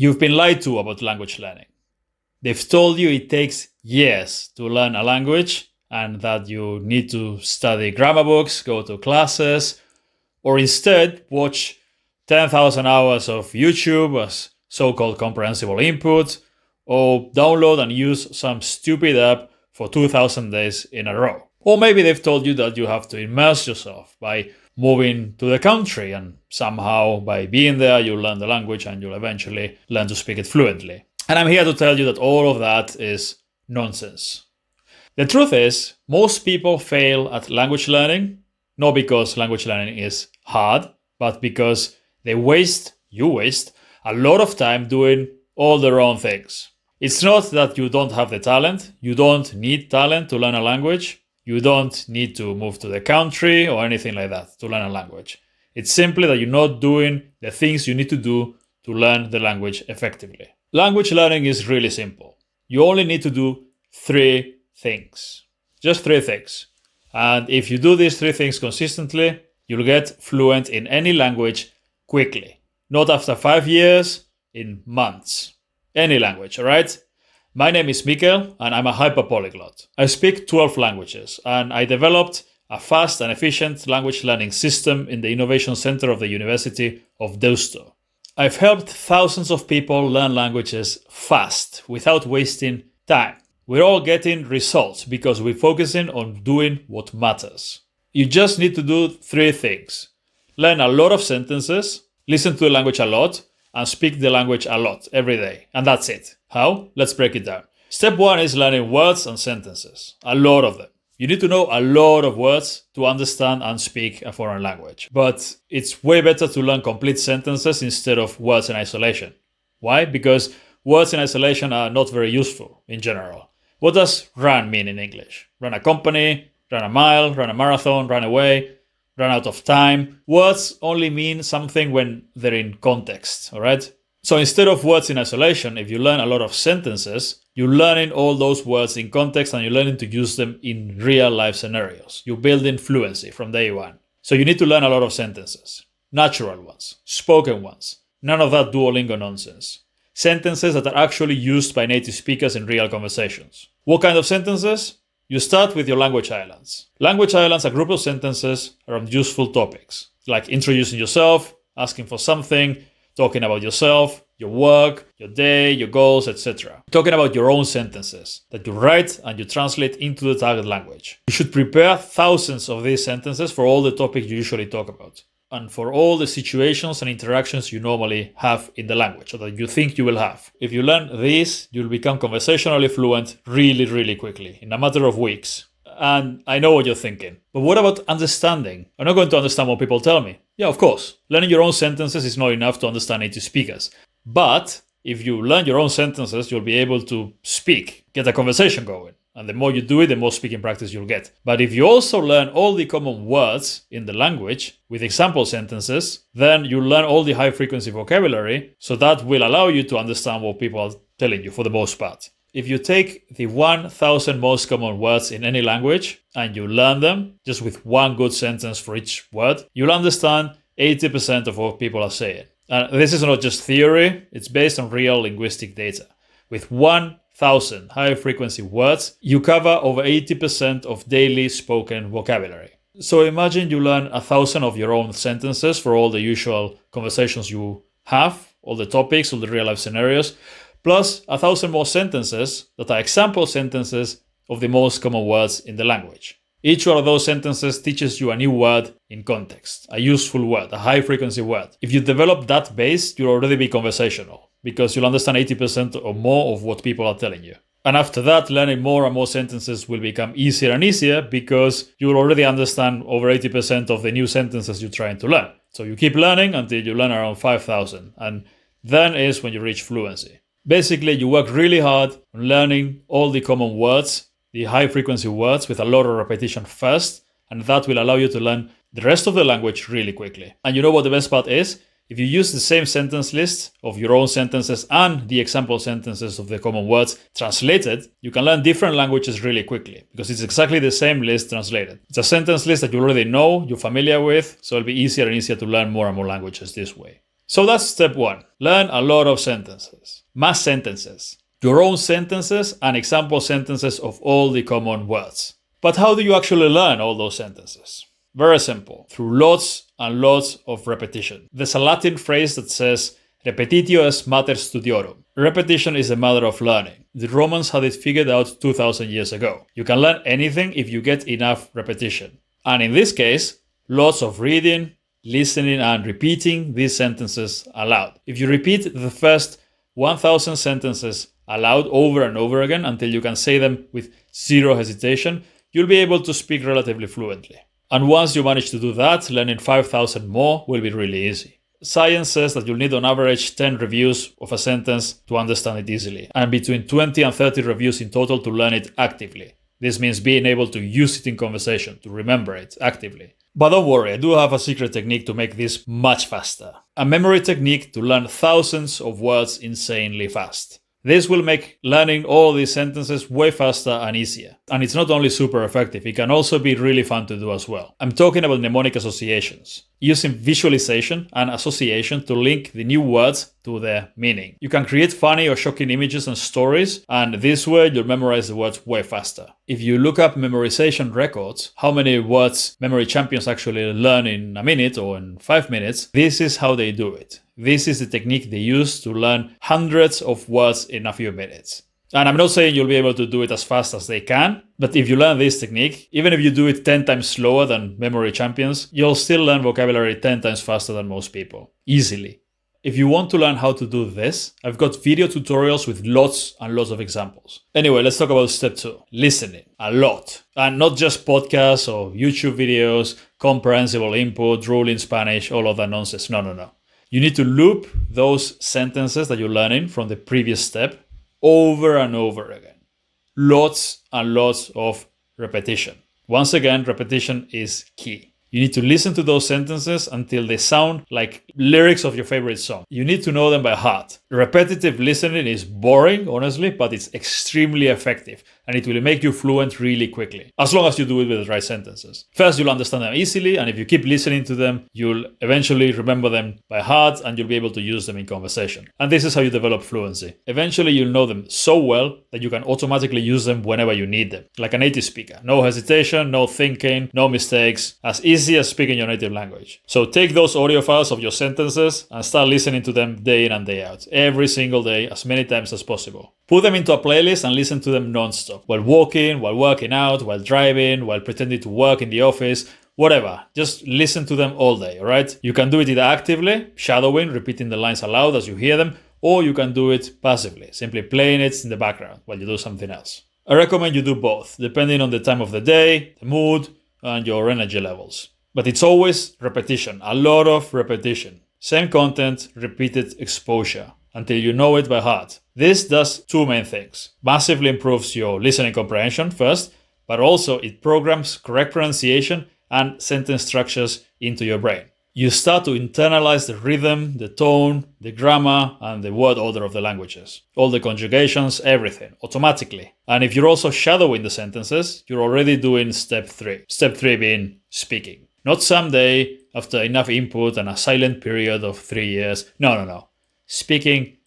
You've been lied to about language learning. They've told you it takes years to learn a language and that you need to study grammar books, go to classes, or instead watch 10,000 hours of YouTube as so-called comprehensible input, or download and use some stupid app for 2,000 days in a row. Or maybe they've told you that you have to immerse yourself by moving to the country and somehow by being there you'll learn the language and you'll eventually learn to speak it fluently. And I'm here to tell you that all of that is nonsense. The truth is, most people fail at language learning, not because language learning is hard, but because you waste a lot of time doing all the wrong things. It's not that you don't have the talent. You don't need talent to learn a language. You don't need to move to the country or anything like that to learn a language. It's simply that you're not doing the things you need to do to learn the language effectively. Language learning is really simple. You only need to do 3 things. Just 3 things. And if you do these 3 things consistently, you'll get fluent in any language quickly. Not after 5 years, in months. Any language, alright? My name is Mikkel and I'm a hyperpolyglot. I speak 12 languages and I developed a fast and efficient language learning system in the Innovation Center of the University of Deusto. I've helped thousands of people learn languages fast, without wasting time. We're all getting results because we're focusing on doing what matters. You just need to do 3 things. Learn a lot of sentences, listen to the language a lot, and speak the language a lot every day. And that's it. How? Let's break it down. Step 1 is learning words and sentences. A lot of them. You need to know a lot of words to understand and speak a foreign language. But it's way better to learn complete sentences instead of words in isolation. Why? Because words in isolation are not very useful in general. What does run mean in English? Run a company, run a mile, run a marathon, run away, run out of time. Words only mean something when they're in context, all right? So instead of words in isolation, if you learn a lot of sentences, you're learning all those words in context and you're learning to use them in real life scenarios. You're building fluency from day one. So you need to learn a lot of sentences. Natural ones, spoken ones. None of that Duolingo nonsense. Sentences that are actually used by native speakers in real conversations. What kind of sentences? You start with your language islands. Language islands are a group of sentences around useful topics, like introducing yourself, asking for something, talking about yourself, your work, your day, your goals, etc. Talking about your own sentences that you write and you translate into the target language. You should prepare thousands of these sentences for all the topics you usually talk about and for all the situations and interactions you normally have in the language or that you think you will have. If you learn these, you'll become conversationally fluent really quickly, in a matter of weeks. And I know what you're thinking. But what about understanding? I'm not going to understand what people tell me. Yeah, of course. Learning your own sentences is not enough to understand native speakers. But if you learn your own sentences, you'll be able to speak, get a conversation going. And the more you do it, the more speaking practice you'll get. But if you also learn all the common words in the language with example sentences, then you learn all the high frequency vocabulary. So that will allow you to understand what people are telling you for the most part. If you take the 1,000 most common words in any language and you learn them just with one good sentence for each word, you'll understand 80% of what people are saying. And this is not just theory, it's based on real linguistic data. With 1,000 high-frequency words, you cover over 80% of daily spoken vocabulary. So imagine you learn 1,000 of your own sentences for all the usual conversations you have, all the topics, all the real-life scenarios, plus 1,000 more sentences that are example sentences of the most common words in the language. Each one of those sentences teaches you a new word in context, a useful word, a high-frequency word. If you develop that base, you'll already be conversational because you'll understand 80% or more of what people are telling you. And after that, learning more and more sentences will become easier and easier because you'll already understand over 80% of the new sentences you're trying to learn. So you keep learning until you learn around 5,000, and then is when you reach fluency. Basically, you work really hard on learning all the common words, the high-frequency words with a lot of repetition first, and that will allow you to learn the rest of the language really quickly. And you know what the best part is? If you use the same sentence list of your own sentences and the example sentences of the common words translated, you can learn different languages really quickly because it's exactly the same list translated. It's a sentence list that you already know, you're familiar with, so it'll be easier and easier to learn more and more languages this way. So that's step 1. Learn a lot of sentences. Mass sentences. Your own sentences and example sentences of all the common words. But how do you actually learn all those sentences? Very simple. Through lots and lots of repetition. There's a Latin phrase that says, repetitio est mater studiorum. Repetition is a matter of learning. The Romans had it figured out 2000 years ago. You can learn anything if you get enough repetition. And in this case, lots of reading, listening, and repeating these sentences aloud. If you repeat the first 1000 sentences aloud over and over again until you can say them with zero hesitation, you'll be able to speak relatively fluently. And once you manage to do that, learning 5,000 more will be really easy. Science says that you'll need on average 10 reviews of a sentence to understand it easily, and between 20 and 30 reviews in total to learn it actively. This means being able to use it in conversation, to remember it actively. But don't worry, I do have a secret technique to make this much faster. A memory technique to learn thousands of words insanely fast. This will make learning all these sentences way faster and easier. And it's not only super effective, it can also be really fun to do as well. I'm talking about mnemonic associations, using visualization and association to link the new words to their meaning. You can create funny or shocking images and stories, and this way you'll memorize the words way faster. If you look up memorization records, how many words memory champions actually learn in a minute or in 5 minutes, this is how they do it. This is the technique they use to learn hundreds of words in a few minutes. And I'm not saying you'll be able to do it as fast as they can, but if you learn this technique, even if you do it 10 times slower than memory champions, you'll still learn vocabulary 10 times faster than most people. Easily. If you want to learn how to do this, I've got video tutorials with lots and lots of examples. Anyway, let's talk about step 2. Listening. A lot. And not just podcasts or YouTube videos, comprehensible input, rule in Spanish, all of that nonsense. No. You need to loop those sentences that you're learning from the previous step over and over again. Lots and lots of repetition. Once again, repetition is key. You need to listen to those sentences until they sound like lyrics of your favorite song. You need to know them by heart. Repetitive listening is boring, honestly, but it's extremely effective and it will make you fluent really quickly, as long as you do it with the right sentences. First, you'll understand them easily, and if you keep listening to them, you'll eventually remember them by heart and you'll be able to use them in conversation. And this is how you develop fluency. Eventually, you'll know them so well that you can automatically use them whenever you need them, like a native speaker. No hesitation, no thinking, no mistakes, as easy as speaking your native language. So take those audio files of your sentences and start listening to them day in and day out, every single day, as many times as possible. Put them into a playlist and listen to them non-stop, while walking, while working out, while driving, while pretending to work in the office, whatever. Just listen to them all day, alright? You can do it either actively, shadowing, repeating the lines aloud as you hear them, or you can do it passively, simply playing it in the background while you do something else. I recommend you do both, depending on the time of the day, the mood, and your energy levels. But it's always repetition, a lot of repetition. Same content, repeated exposure, until you know it by heart. This does two main things. Massively improves your listening comprehension first, but also it programs correct pronunciation and sentence structures into your brain. You start to internalize the rhythm, the tone, the grammar, and the word order of the languages. All the conjugations, everything, automatically. And if you're also shadowing the sentences, you're already doing step 3. Step 3 being speaking. Not someday, after enough input and a silent period of 3 years. No. Speaking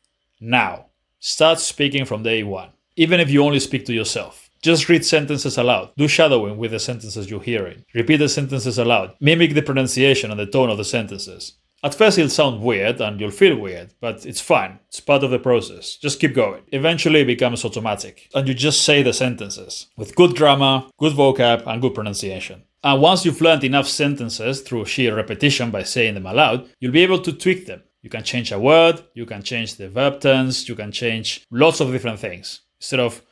now. Start speaking from day 1. Even if you only speak to yourself. Just read sentences aloud. Do shadowing with the sentences you're hearing. Repeat the sentences aloud. Mimic the pronunciation and the tone of the sentences. At first it'll sound weird and you'll feel weird, but it's fine. It's part of the process. Just keep going. Eventually it becomes automatic. And you just say the sentences with good grammar, good vocab, and good pronunciation. And once you've learned enough sentences through sheer repetition by saying them aloud, you'll be able to tweak them. You can change a word, you can change the verb tense, you can change lots of different things. Instead of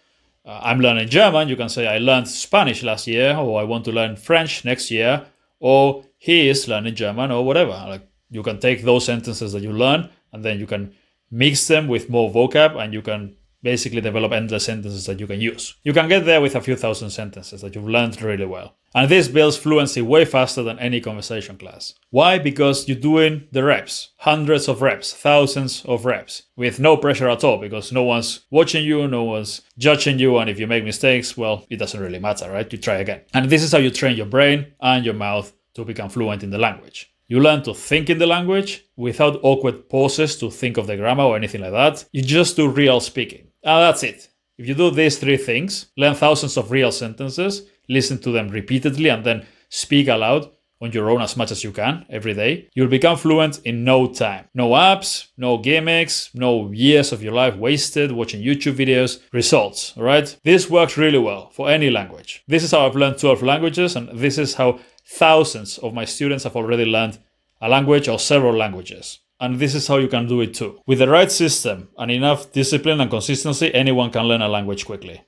I'm learning German, you can say I learned Spanish last year, or I want to learn French next year, or he is learning German, or whatever. Like, you can take those sentences that you learn and then you can mix them with more vocab and you can basically develop endless sentences that you can use. You can get there with a few thousand sentences that you've learned really well. And this builds fluency way faster than any conversation class. Why? Because you're doing the reps. Hundreds of reps, thousands of reps, with no pressure at all, because no one's watching you, no one's judging you, and if you make mistakes, well, it doesn't really matter, right? You try again. And this is how you train your brain and your mouth to become fluent in the language. You learn to think in the language without awkward pauses to think of the grammar or anything like that. You just do real speaking. And that's it. If you do these 3 things, learn thousands of real sentences, listen to them repeatedly, and then speak aloud on your own as much as you can every day, you'll become fluent in no time. No apps, no gimmicks, no years of your life wasted watching YouTube videos. Results, alright? This works really well for any language. This is how I've learned 12 languages, and this is how thousands of my students have already learned a language or several languages. And this is how you can do it too. With the right system and enough discipline and consistency, anyone can learn a language quickly.